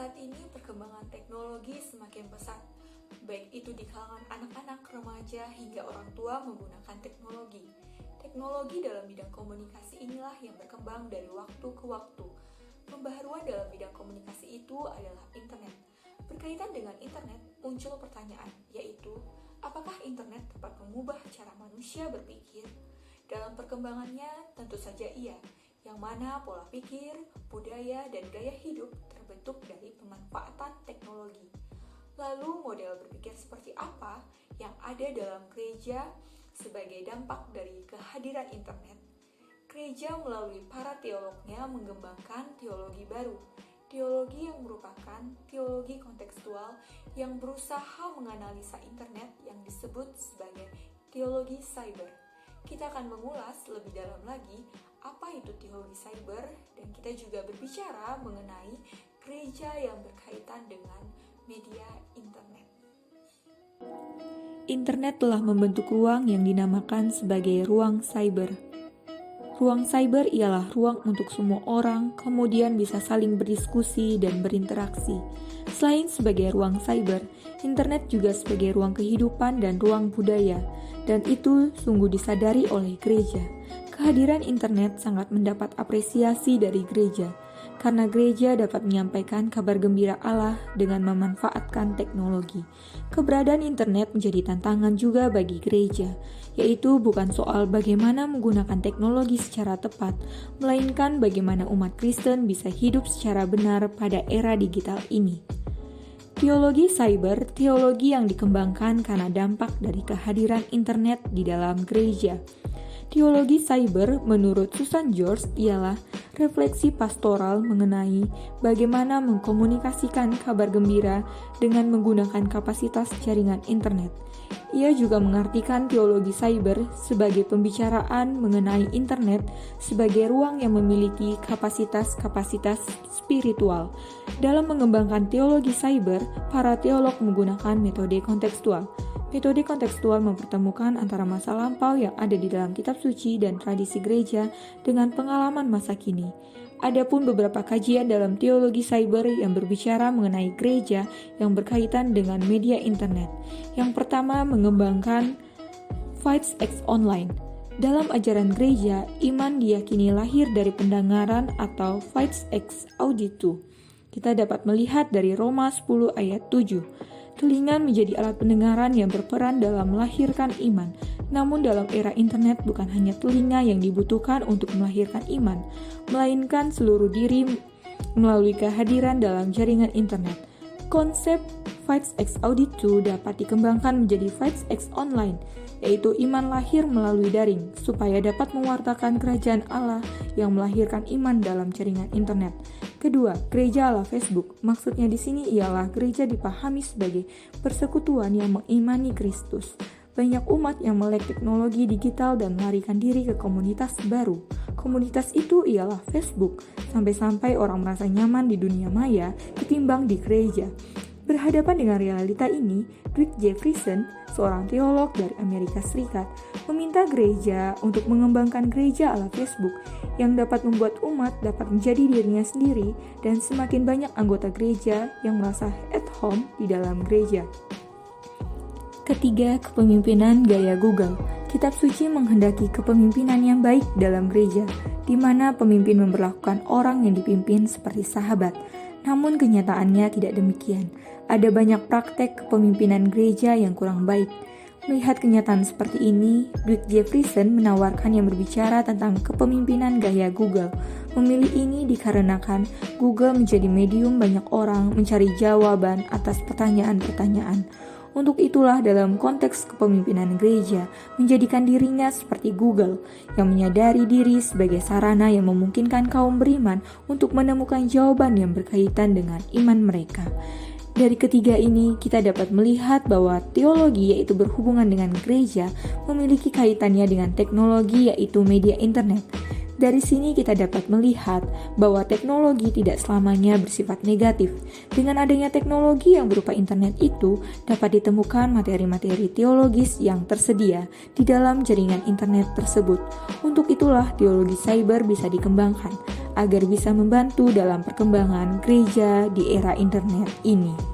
Saat ini perkembangan teknologi semakin pesat, baik itu di kalangan anak-anak, remaja, hingga orang tua menggunakan teknologi. Teknologi dalam bidang komunikasi inilah yang berkembang dari waktu ke waktu. Pembaharuan dalam bidang komunikasi itu adalah internet. Berkaitan dengan internet, muncul pertanyaan, yaitu, apakah internet dapat mengubah cara manusia berpikir? Dalam perkembangannya, tentu saja iya, yang mana pola pikir, budaya, dan gaya hidup terbentuk dari pemanfaatan teknologi. Lalu model berpikir seperti apa yang ada dalam gereja sebagai dampak dari kehadiran internet? Gereja melalui para teolognya mengembangkan teologi baru, teologi yang merupakan teologi kontekstual yang berusaha menganalisa internet yang disebut sebagai teologi cyber. Kita akan mengulas lebih dalam lagi apa itu teologi cyber, dan kita juga berbicara mengenai gereja yang berkaitan dengan media internet. Internet telah membentuk ruang yang dinamakan sebagai ruang cyber. Ruang cyber ialah ruang untuk semua orang, kemudian bisa saling berdiskusi dan berinteraksi. Selain sebagai ruang cyber, internet juga sebagai ruang kehidupan dan ruang budaya, dan itu sungguh disadari oleh gereja. Kehadiran internet sangat mendapat apresiasi dari gereja, karena gereja dapat menyampaikan kabar gembira Allah dengan memanfaatkan teknologi. Keberadaan internet menjadi tantangan juga bagi gereja, yaitu bukan soal bagaimana menggunakan teknologi secara tepat, melainkan bagaimana umat Kristen bisa hidup secara benar pada era digital ini. Teologi cyber, teologi yang dikembangkan karena dampak dari kehadiran internet di dalam gereja. Teologi cyber menurut Susan George ialah refleksi pastoral mengenai bagaimana mengkomunikasikan kabar gembira dengan menggunakan kapasitas jaringan internet. Ia juga mengartikan teologi cyber sebagai pembicaraan mengenai internet sebagai ruang yang memiliki kapasitas-kapasitas spiritual. Dalam mengembangkan teologi cyber, para teolog menggunakan metode kontekstual. Metode kontekstual mempertemukan antara masa lampau yang ada di dalam kitab suci dan tradisi gereja dengan pengalaman masa kini. Adapun beberapa kajian dalam teologi cyber yang berbicara mengenai gereja yang berkaitan dengan media internet. Yang pertama mengembangkan Fights X Online. Dalam ajaran gereja, iman diyakini lahir dari pendengaran atau Fights X Auditu. Kita dapat melihat dari Roma 10 ayat 7. Telinga menjadi alat pendengaran yang berperan dalam melahirkan iman. Namun dalam era internet bukan hanya telinga yang dibutuhkan untuk melahirkan iman, melainkan seluruh diri melalui kehadiran dalam jaringan internet. Konsep Fights X Auditu dapat dikembangkan menjadi Fights X Online, yaitu iman lahir melalui daring, supaya dapat mewartakan kerajaan Allah yang melahirkan iman dalam jaringan internet. Kedua, gereja ala Facebook. Maksudnya di sini ialah gereja dipahami sebagai persekutuan yang mengimani Kristus. Banyak umat yang melek teknologi digital dan melarikan diri ke komunitas baru. Komunitas itu ialah Facebook, sampai-sampai orang merasa nyaman di dunia maya ketimbang di gereja. Berhadapan dengan realita ini, Dwight Jefferson, seorang teolog dari Amerika Serikat, meminta gereja untuk mengembangkan gereja ala Facebook yang dapat membuat umat dapat menjadi dirinya sendiri dan semakin banyak anggota gereja yang merasa at home di dalam gereja. Ketiga, kepemimpinan gaya Google. Kitab suci menghendaki kepemimpinan yang baik dalam gereja, di mana pemimpin memperlakukan orang yang dipimpin seperti sahabat. Namun kenyataannya tidak demikian. Ada banyak praktek kepemimpinan gereja yang kurang baik. Melihat kenyataan seperti ini, Dwight Jefferson menawarkan yang berbicara tentang kepemimpinan gaya Google. Memilih ini dikarenakan Google menjadi medium banyak orang mencari jawaban atas pertanyaan-pertanyaan. Untuk itulah dalam konteks kepemimpinan gereja, menjadikan dirinya seperti Google, yang menyadari diri sebagai sarana yang memungkinkan kaum beriman untuk menemukan jawaban yang berkaitan dengan iman mereka. Dari ketiga ini, kita dapat melihat bahwa teologi yaitu berhubungan dengan gereja memiliki kaitannya dengan teknologi yaitu media internet. Dari sini kita dapat melihat bahwa teknologi tidak selamanya bersifat negatif. Dengan adanya teknologi yang berupa internet itu, dapat ditemukan materi-materi teologis yang tersedia di dalam jaringan internet tersebut. Untuk itulah teologi cyber bisa dikembangkan. agar bisa membantu dalam perkembangan gereja di era internet ini.